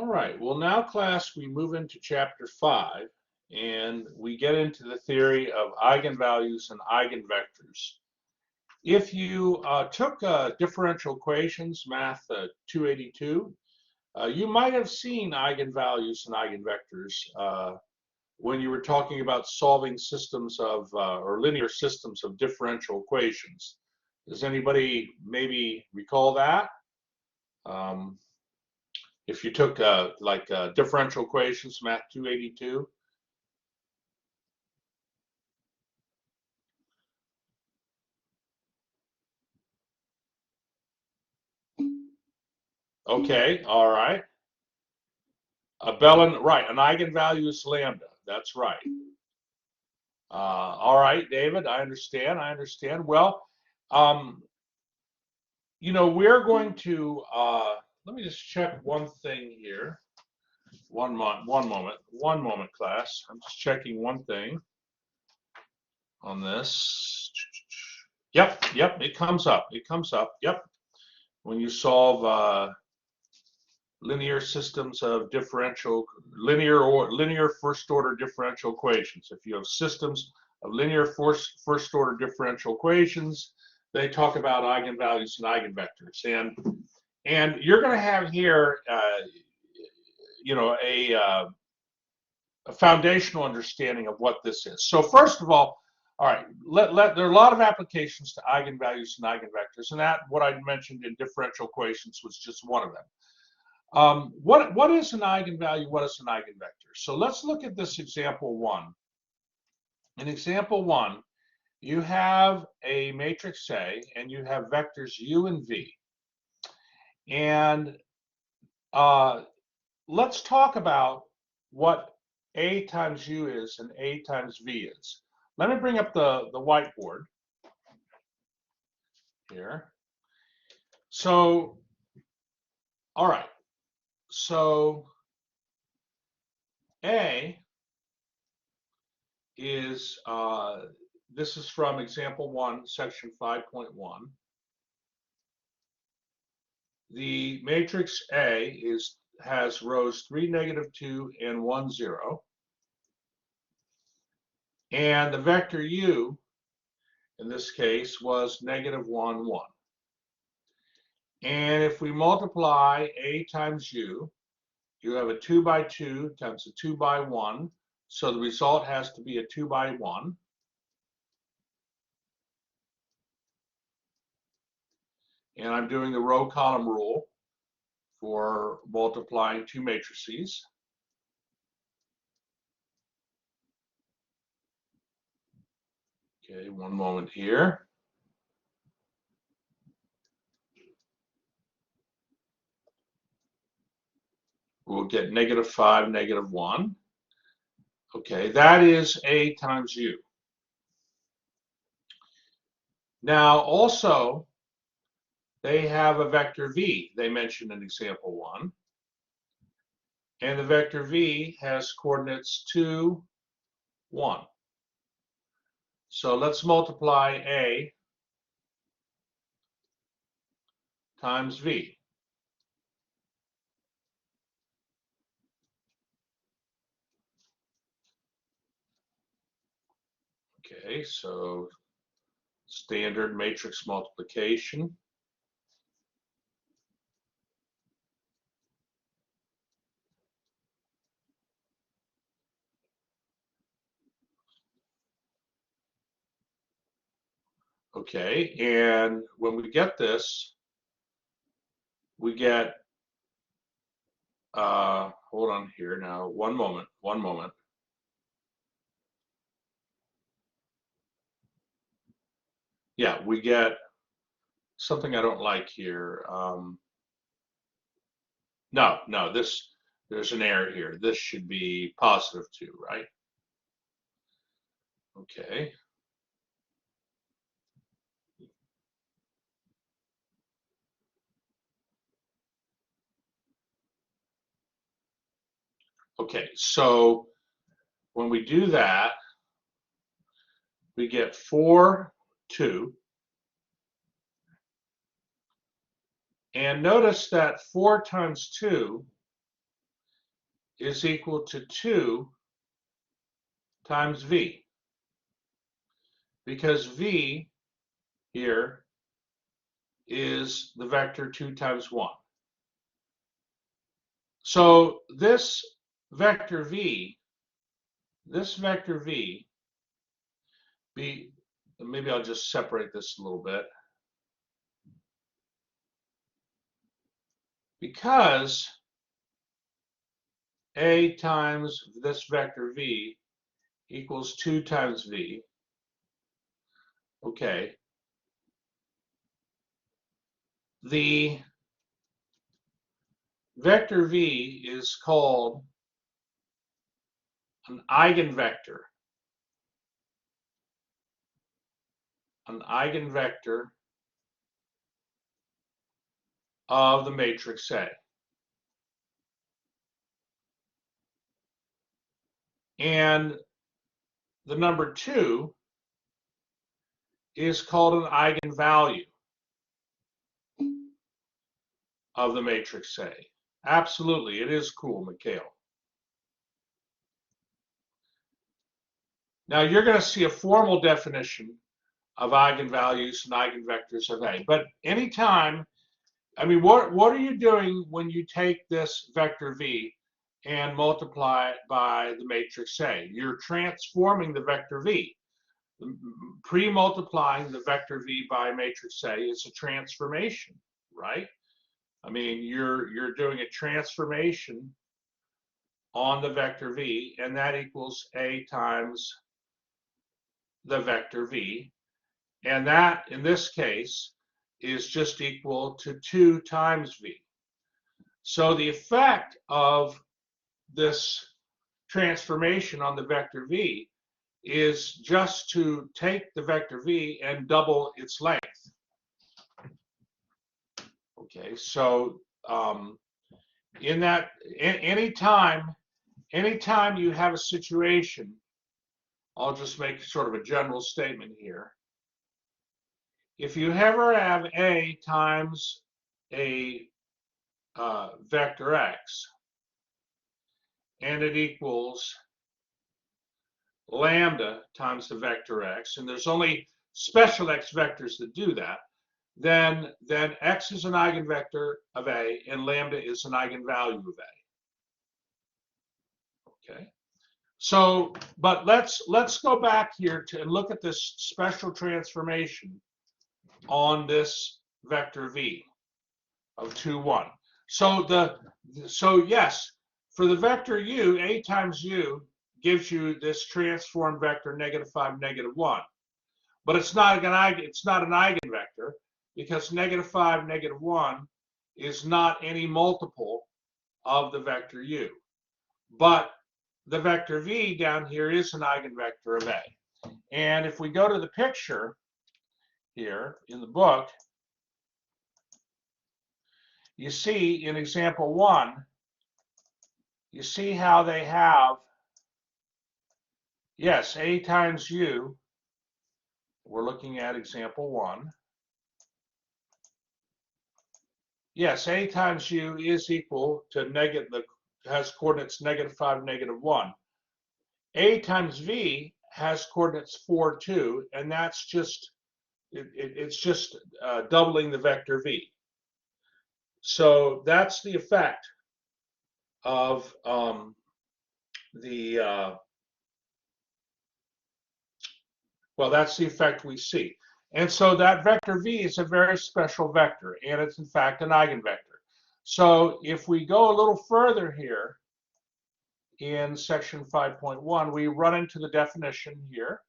All right, well now class, we move into chapter 5 and we get into the theory of eigenvalues and eigenvectors. If you took differential equations, math 282, you might have seen eigenvalues and eigenvectors when you were talking about solving systems of, or linear systems of differential equations. Does anybody maybe recall that? If you took differential equations, math 282. Okay, all right. Right, an eigenvalue is lambda. That's right. All right, David, I understand. Well, we're going to, let me just check one thing here. One moment, class. I'm just checking one thing on this. Yep, it comes up. Yep. When you solve linear systems of linear first order differential equations. If you have systems of linear first order differential equations, they talk about eigenvalues and eigenvectors. And you're going to have here, a foundational understanding of what this is. So first of all right, there are a lot of applications to eigenvalues and eigenvectors, and that what I mentioned in differential equations was just one of them. What is an eigenvalue? What is an eigenvector? So let's look at this example 1. In example 1, you have a matrix A, and you have vectors u and v. And let's talk about what A times u is and A times v is. Let me bring up the whiteboard here. So, all right. So A is, this is from example 1, section 5.1. The matrix A has rows 3, -2, and 1, 0. And the vector u, in this case, was -1, 1. And if we multiply A times u, you have a 2 by 2 times a 2 by 1. So the result has to be a 2 by 1. And I'm doing the row column rule for multiplying two matrices. Okay, one moment here. We'll get -5, -1. Okay, that is A times u. Now also, they have a vector v, they mentioned in example 1. And the vector v has coordinates 2, 1. So let's multiply A times v. Okay, so standard matrix multiplication. Okay, and when we get this, we get, hold on here now, one moment. Yeah, we get something I don't like here. No, there's an error here. This should be +2, right? Okay. Okay, so when we do that, we get 4, 2. And notice that 4 times 2 is equal to 2 times v, because v here is the vector 2 times 1. So this vector v, maybe I'll just separate this a little bit. Because a times this vector v equals 2 times v, okay, the vector v is called an eigenvector. An eigenvector of the matrix A. And the number 2 is called an eigenvalue of the matrix A. Absolutely, it is cool, Mikhail. Now you're going to see a formal definition of eigenvalues and eigenvectors of A. But anytime, I mean, what are you doing when you take this vector V and multiply it by the matrix A? You're transforming the vector V. Pre-multiplying the vector V by matrix A is a transformation, right? I mean, you're doing a transformation on the vector V, and that equals A times the vector V. And that, in this case, is just equal to 2 times V. So the effect of this transformation on the vector V is just to take the vector V and double its length. Okay, so in that, anytime you have a situation, I'll just make sort of a general statement here. If you ever have A times a vector X, and it equals lambda times the vector X, and there's only special X vectors that do that, then X is an eigenvector of A and lambda is an eigenvalue of A. Okay. So, but let's go back here and look at this special transformation on this vector V of 2, 1. So yes, for the vector u, A times u gives you this transformed vector -5, -1. But it's not an eigenvector, because -5, -1 is not any multiple of the vector u. But the vector v down here is an eigenvector of A. And if we go to the picture here in the book, you see in example 1, you see how they have, yes, A times u, we're looking at example 1. Yes, A times u is equal to has coordinates -5, -1. A times v has coordinates 4, 2, and that's just, it's just doubling the vector v. So that's the effect of well, that's the effect we see. And so that vector v is a very special vector, and it's in fact an eigenvector. So if we go a little further here in section 5.1, we run into the definition here.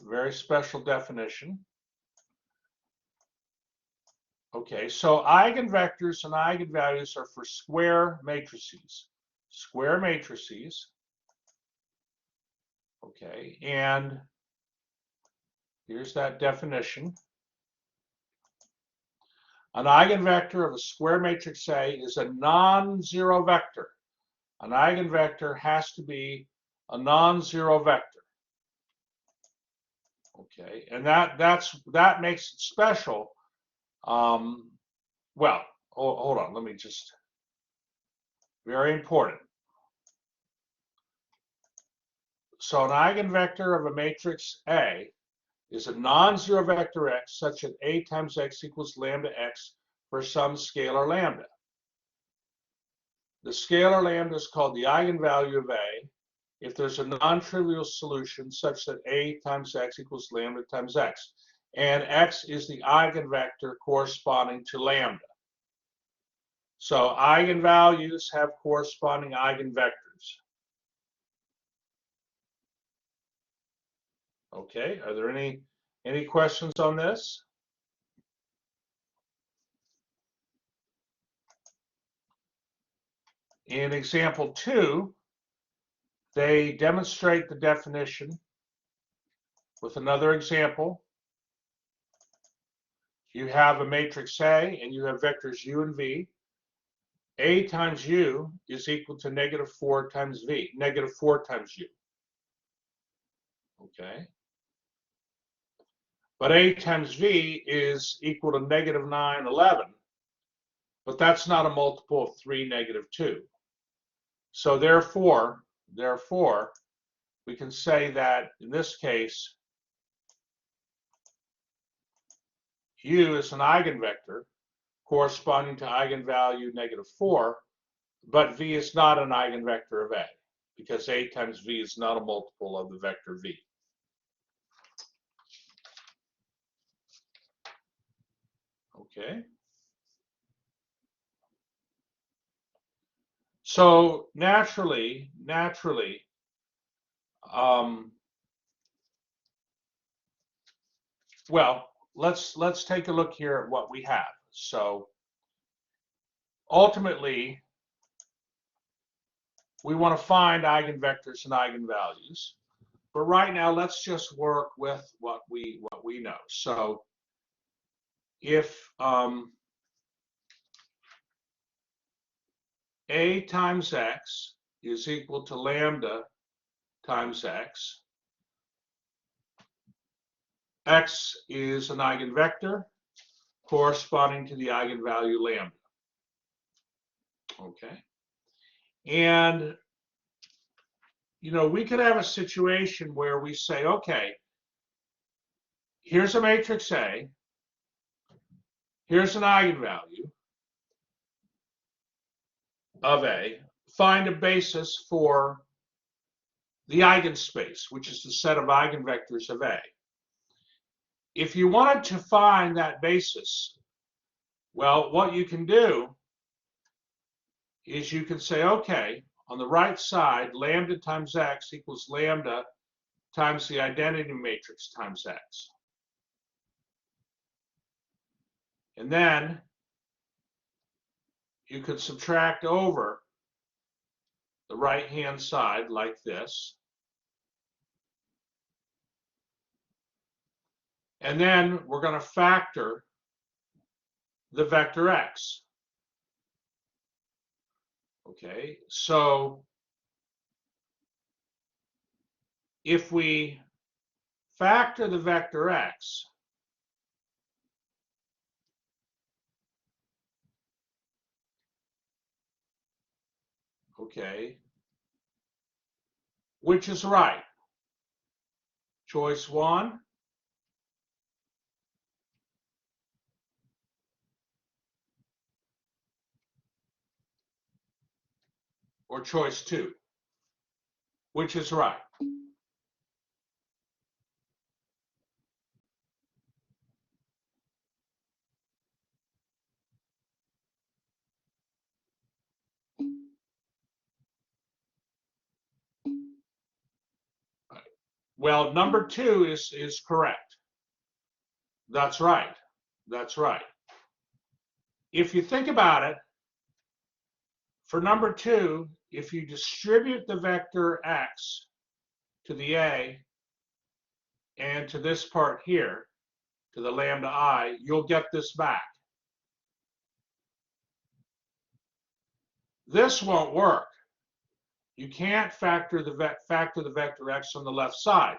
Very special definition. Okay, so eigenvectors and eigenvalues are for square matrices. Square matrices. Okay, and here's that definition. An eigenvector of a square matrix A is a non-zero vector. An eigenvector has to be a non-zero vector. Okay, and that makes it special. Well, hold on, let me just Very important. So an eigenvector of a matrix A is a non-zero vector x such that A times x equals lambda x for some scalar lambda. The scalar lambda is called the eigenvalue of A if there's a non-trivial solution such that A times x equals lambda times x. And x is the eigenvector corresponding to lambda. So eigenvalues have corresponding eigenvectors. Okay, are there any questions on this? In example 2, they demonstrate the definition with another example. You have a matrix A and you have vectors u and v. A times u is equal to -4 times v, -4 times u. Okay. But A times v is equal to -9, 11. But that's not a multiple of 3, -2. So therefore, we can say that in this case, u is an eigenvector corresponding to eigenvalue -4, but v is not an eigenvector of A, because A times v is not a multiple of the vector v. Okay. So naturally, well, let's take a look here at what we have. So ultimately, we want to find eigenvectors and eigenvalues. But right now, let's just work with what we know. So if A times x is equal to lambda times x, x is an eigenvector corresponding to the eigenvalue lambda. Okay. And, you know, we could have a situation where we say, okay, here's a matrix A, here's an eigenvalue of A, find a basis for the eigenspace, which is the set of eigenvectors of A. If you wanted to find that basis, well, what you can do is you can say, okay, on the right side, lambda times x equals lambda times the identity matrix times x. And then you could subtract over the right-hand side like this. And then we're going to factor the vector x. Okay, so if we factor the vector x, okay, which is right? Choice 1, or choice 2, which is right? Well, number 2 is correct. That's right. That's right. If you think about it, for number 2, if you distribute the vector x to the A and to this part here, to the lambda I, you'll get this back. This won't work. You can't factor the vector x on the left side,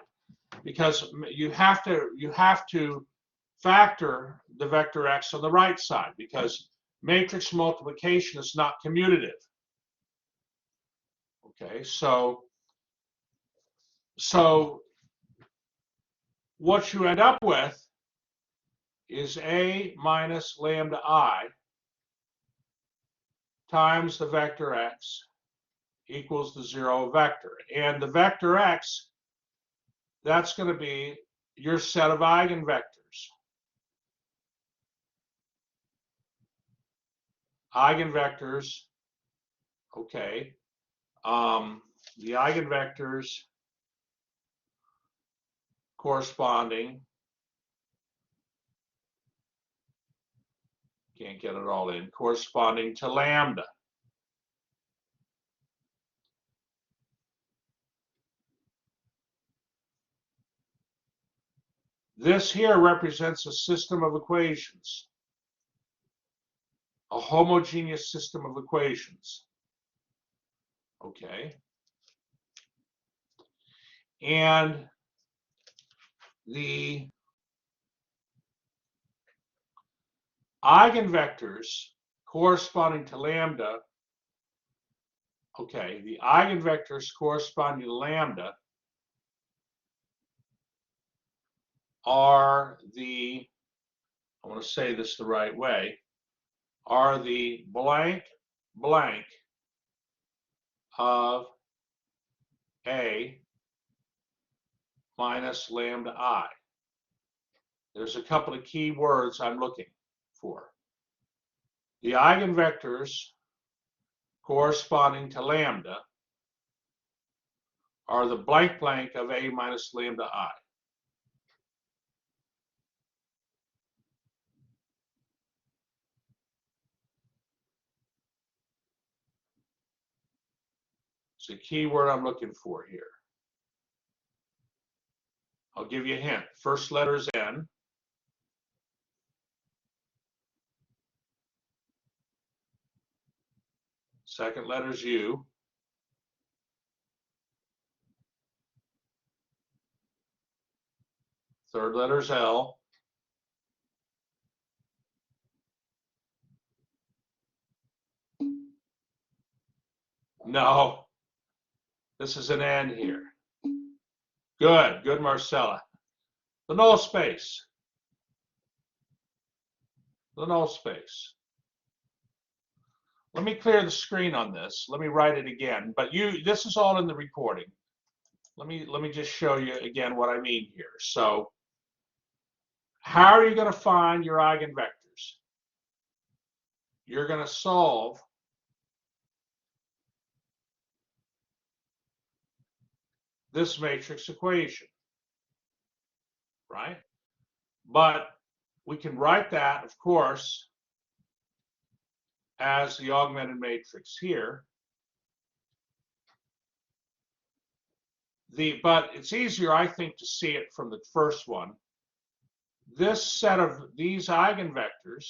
because you have to factor the vector x on the right side, because matrix multiplication is not commutative. Okay, so what you end up with is A minus lambda I times the vector x equals the 0 vector. And the vector x, that's going to be your set of eigenvectors. Eigenvectors, okay. The eigenvectors corresponding, can't get it all in, corresponding to lambda. This here represents a system of equations, a homogeneous system of equations. Okay. And the eigenvectors corresponding to lambda, okay, the eigenvectors corresponding to lambda are the, I want to say this the right way, are the blank blank of A minus lambda I. There's a couple of key words I'm looking for. The eigenvectors corresponding to lambda are the blank blank of A minus lambda I. It's a key word I'm looking for here. I'll give you a hint. First letter is N. Second letter is U. Third letter is L. No, this is an N here. Good, Marcella. The null space. The null space. Let me clear the screen on this. Let me write it again. But this is all in the recording. Let me just show you again what I mean here. So, how are you going to find your eigenvectors? You're going to solve this matrix equation, right? But we can write that, of course, as the augmented matrix here. But it's easier, I think, to see it from the first one. This set of these eigenvectors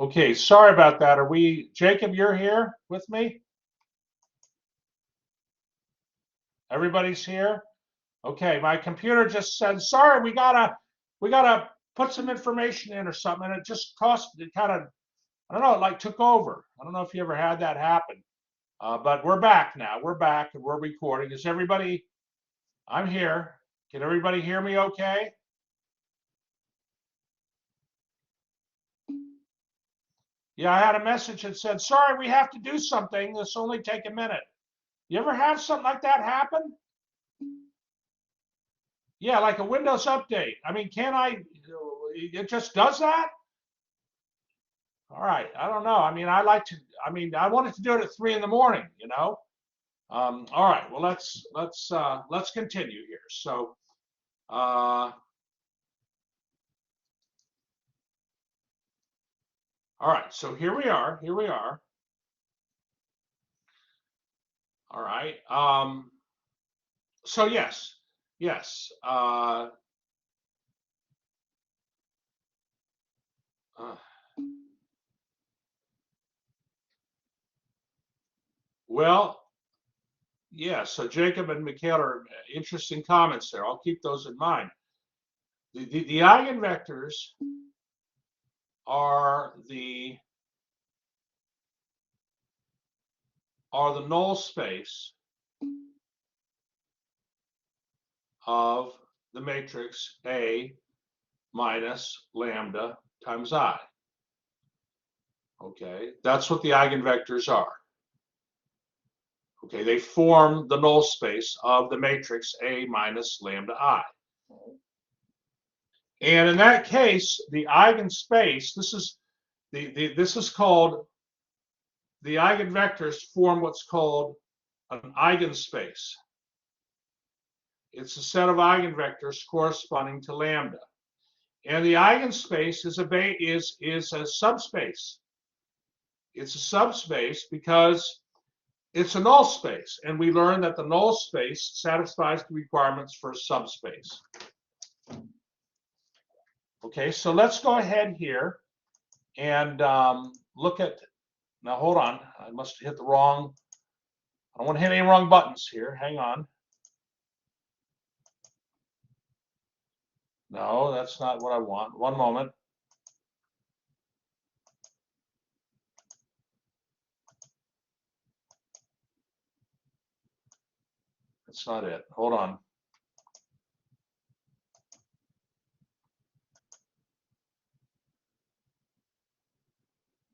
Okay, sorry about that. Are we, Jacob, you're here with me? Everybody's here? Okay, my computer just said, sorry, we gotta put some information in or something, and it just it kind of, I don't know, it like took over. I don't know if you ever had that happen. But we're back now. We're back and we're recording. Is everybody, I'm here. Can everybody hear me okay? Yeah, I had a message that said, sorry, we have to do something. This only take a minute. You ever have something like that happen? Yeah, like a Windows update. I mean, it just does that? All right, I don't know. I mean, I wanted to do it at 3 in the morning, you know? All right, well, let's continue here. So, all right, so here we are. All right. So yes. Uh, well, yeah. So Jacob and Mikhail are interesting comments there. I'll keep those in mind. The eigenvectors are the null space of the matrix A minus lambda times I. Okay, that's what the eigenvectors are. Okay, they form the null space of the matrix A minus lambda I. And in that case, the eigenspace, this is called, the eigenvectors form what's called an eigenspace. It's a set of eigenvectors corresponding to lambda. And the eigenspace is a subspace. It's a subspace because it's a null space. And we learned that the null space satisfies the requirements for a subspace. Okay, so let's go ahead here and look at, now hold on, I must have hit the wrong, I don't want to hit any wrong buttons here, hang on. No, that's not what I want, one moment. That's not it, hold on.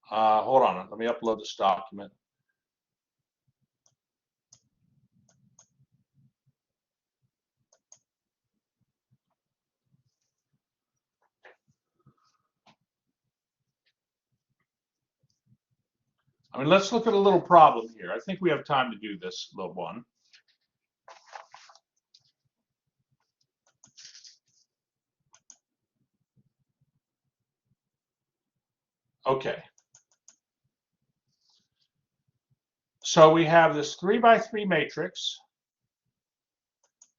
Hold on, let me upload this document. I mean, let's look at a little problem here. I think we have time to do this little one. Okay. So we have this 3x3 matrix,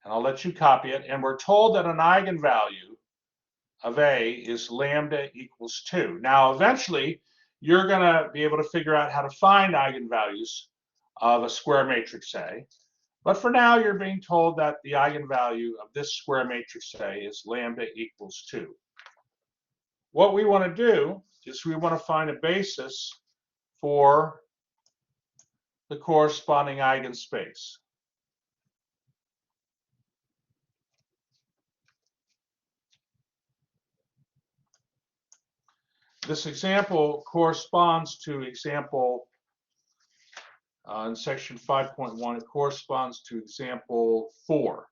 and I'll let you copy it, and we're told that an eigenvalue of A is lambda equals 2. Now, eventually, you're going to be able to figure out how to find eigenvalues of a square matrix A. But for now, you're being told that the eigenvalue of this square matrix A is lambda equals 2. What we want to do is we want to find a basis for the corresponding eigenspace. This example corresponds to example in section 5.1, it corresponds to example 4.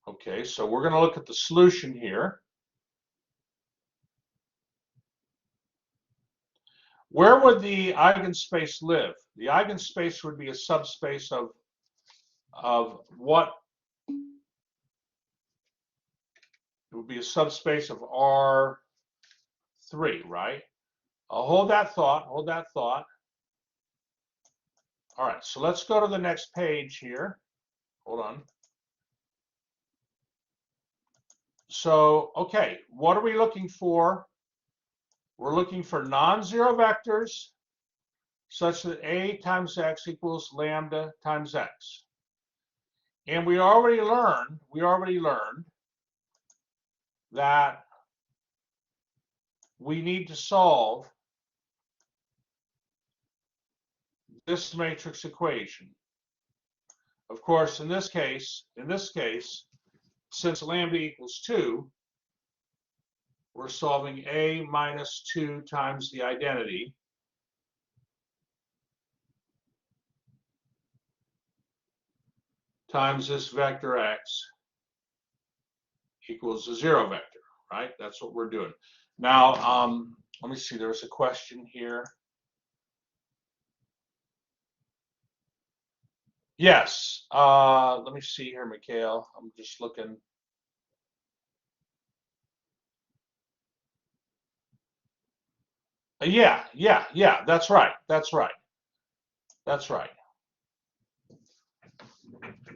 Okay, so we're going to look at the solution here. Where would the eigenspace live? The eigenspace would be a subspace of of what it would be a subspace of R3, right? I'll hold that thought, hold that thought. All right, so let's go to the next page here. Hold on. So, okay, what are we looking for? We're looking for non-zero vectors such that A times X equals lambda times X. And we already learned that we need to solve this matrix equation. Of course, in this case, since lambda equals 2, we're solving A minus 2 times the identity times this vector X equals a 0 vector, right? That's what we're doing. Now, let me see, there's a question here. Yes, let me see here, Mikhail. I'm just looking. Yeah, that's right. That's right. That's right.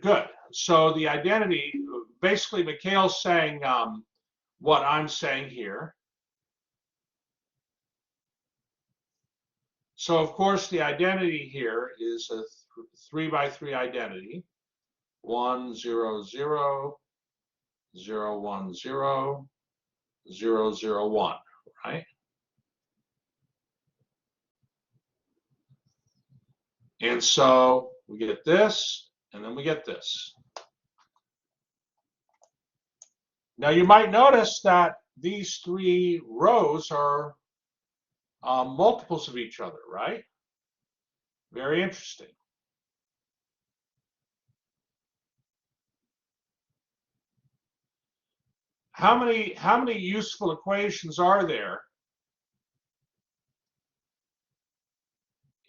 Good. So the identity, basically, Mikhail's saying what I'm saying here. So, of course, the identity here is a 3 by 3 identity. 1, 0, 0, 0, 1, 0, 0, 0, 1, right? And so we get this, and then we get this. Now you might notice that these 3 rows are multiples of each other, right? Very interesting. How many useful equations are there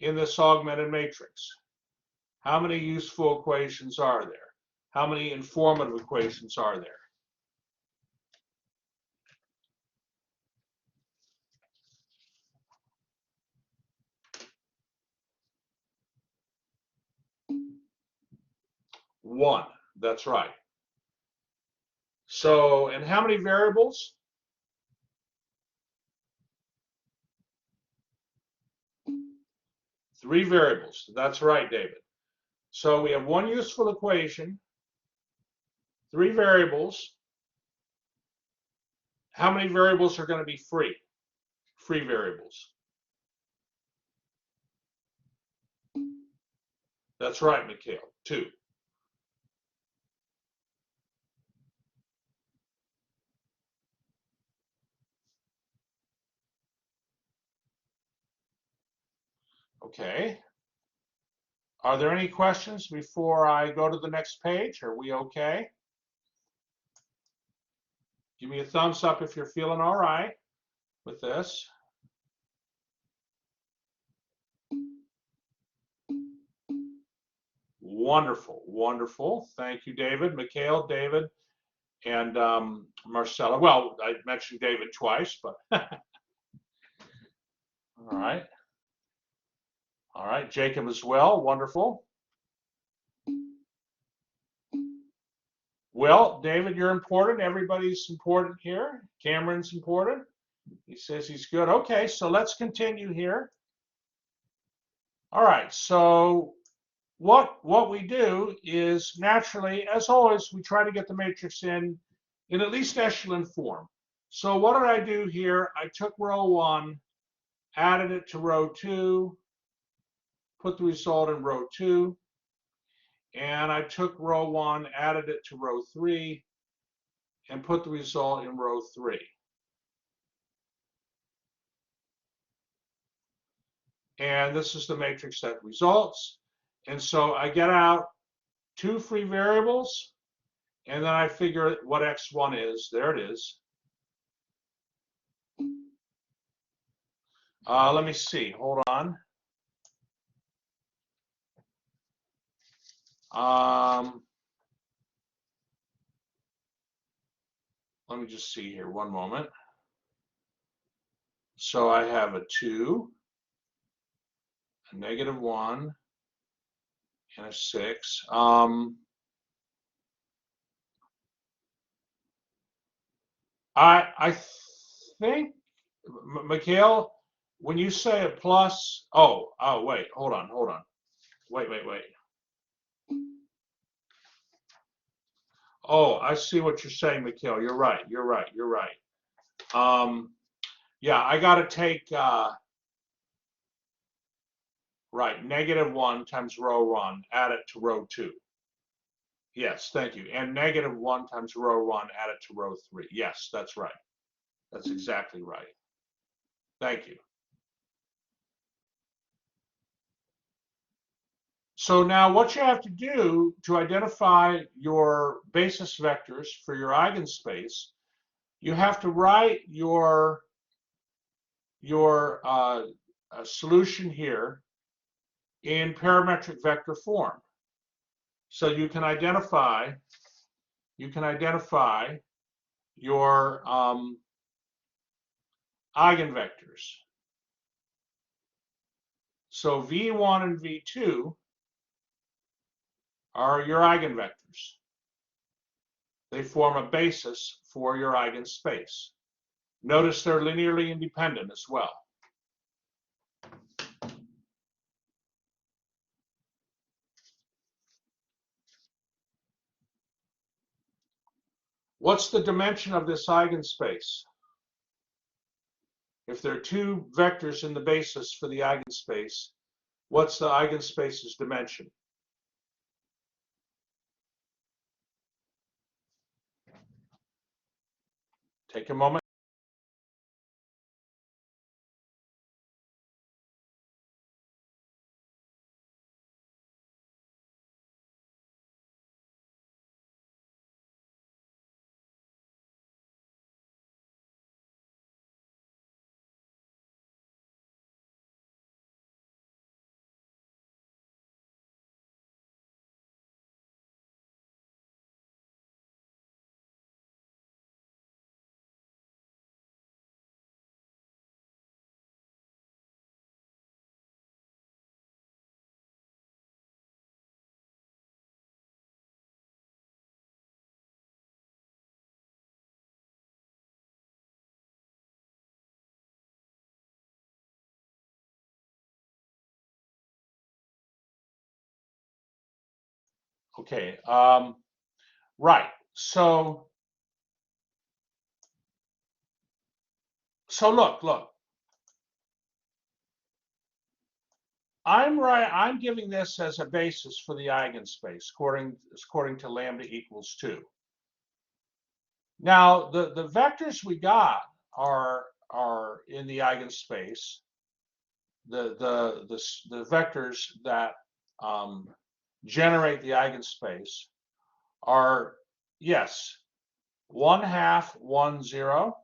in this augmented matrix? How many useful equations are there? How many informative equations are there? One, that's right. So, and how many variables? 3 variables. That's right, David. So we have one useful equation, 3 variables. How many variables are going to be free? Free variables. That's right, Mikhail. 2. Okay. Are there any questions before I go to the next page? Are we okay? Give me a thumbs up if you're feeling all right with this. Wonderful, wonderful. Thank you, David, Mikhail, David, and Marcella. Well, I mentioned David twice, but all right. All right, Jacob as well. Wonderful. Well, David, you're important. Everybody's important here. Cameron's important. He says he's good. Okay, so let's continue here. All right, so what we do is naturally, as always, we try to get the matrix in at least echelon form. So what did I do here? I took row 1, added it to row 2, put the result in row 2, and I took row 1, added it to row 3, and put the result in row 3. And this is the matrix that results. And so I get out 2 free variables, and then I figure what x1 is. There it is. Let me see. Hold on. Let me just see here, one moment. So I have a 2, a -1, and a 6. I think, Mikhail, when you say a plus, wait, hold on. Wait. Oh, I see what you're saying, Mikhail. You're right. Yeah, I got to take, right, -1 times row 1, add it to row 2. Yes, thank you. And -1 times row 1, add it to row 3. Yes, that's right. That's exactly right. Thank you. So now what you have to do to identify your basis vectors for your eigenspace, you have to write your solution here in parametric vector form. So you can identify your eigenvectors. So V1 and V2 are your eigenvectors. They form a basis for your eigenspace. Notice they're linearly independent as well. What's the dimension of this eigenspace? If there are 2 vectors in the basis for the eigenspace, what's the eigenspace's dimension? Take a moment. Okay, right. So look. I'm giving this as a basis for the eigenspace, according to lambda equals 2. Now, the vectors we got are in the eigenspace. The vectors that generate the eigenspace are, yes, 1/2, 1, 0,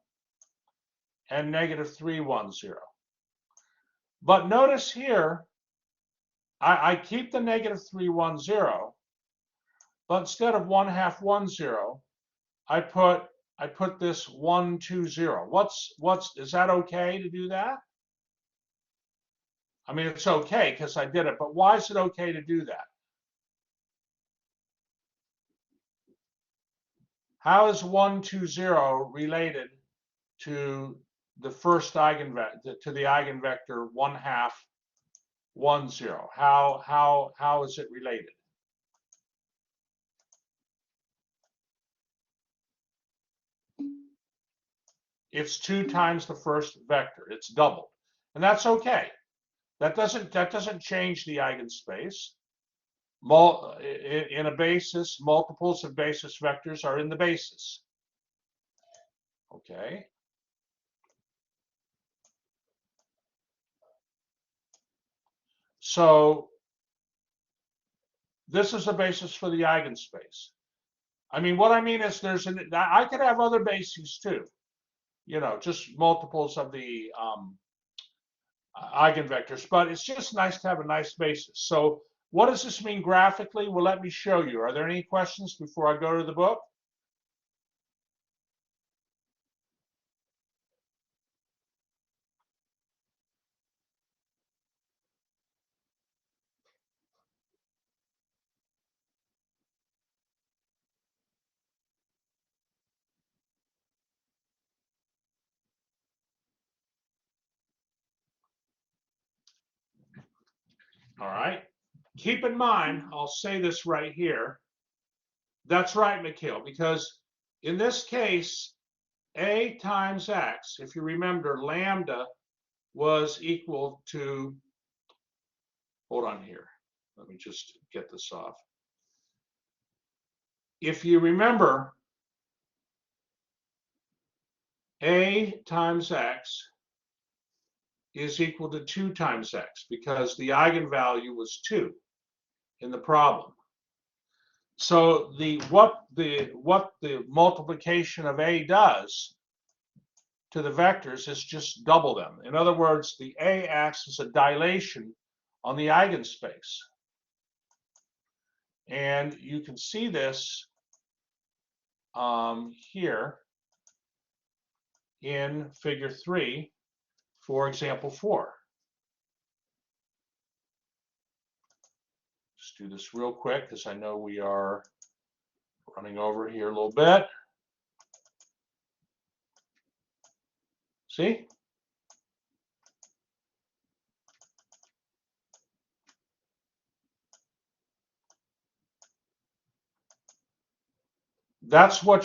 and -3, 1, 0. But notice here, I keep the -3, 1, 0, but instead of 1/2, 1, 0, I put this 1, 2, 0. Is that okay to do that? I mean, it's okay because I did it, but why is it okay to do that? How is 1, 2, 0 related to the first eigenvector, to the eigenvector 1/2, 1, 0? How is it related? It's 2 times the first vector. It's doubled, and that's okay. That doesn't change the eigenspace. In a basis, multiples of basis vectors are in the basis. Okay. So this is the basis for the eigenspace. I mean, what I mean is I could have other bases too, just multiples of the eigenvectors, but it's just nice to have a nice basis. So What does this mean graphically? Well, let me show you. Are there any questions before I go to the book? All right. Keep in mind, I'll say this right here. That's right, Mikhail, because in this case, A times X, if you remember, lambda was equal to, hold on here. Let me just get this off. If you remember, A times X is equal to 2 times X because the eigenvalue was 2 in the problem. So what the multiplication of A does to the vectors is just double them. In other words, the A acts as a dilation on the eigenspace. And you can see this here in figure 3 for example 4. Just do this real quick because I know we are running over here a little bit. See? That's what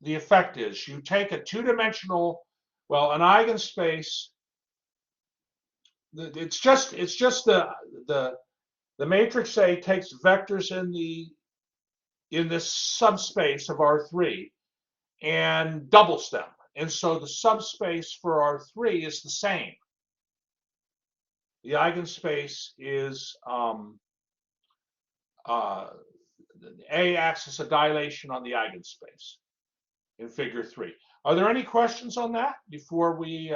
the effect is. You take a two-dimensional, well, an eigenspace. It's just the matrix A takes vectors in this subspace of R3 and doubles them. And so the subspace for R3 is the same. The eigenspace is A acts as a dilation on the eigenspace in figure 3. Are there any questions on that before we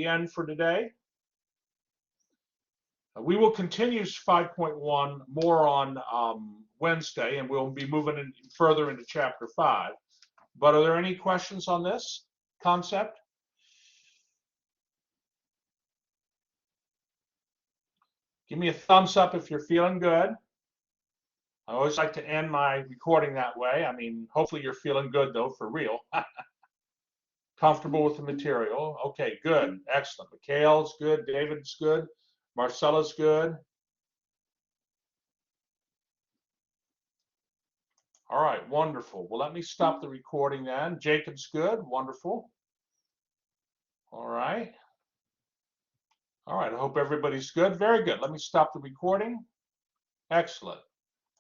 end for today? We will continue 5.1 more on Wednesday, and we'll be moving further into chapter 5. But are there any questions on this concept? Give me a thumbs up if you're feeling good. I always like to end my recording that way. I mean, hopefully you're feeling good though, for real. Comfortable with the material. Okay, good, excellent. Mikhail's good, David's good, Marcella's good. All right, wonderful. Well, let me stop the recording then. Jacob's good, wonderful. All right. All right, I hope everybody's good. Very good. Let me stop the recording. Excellent.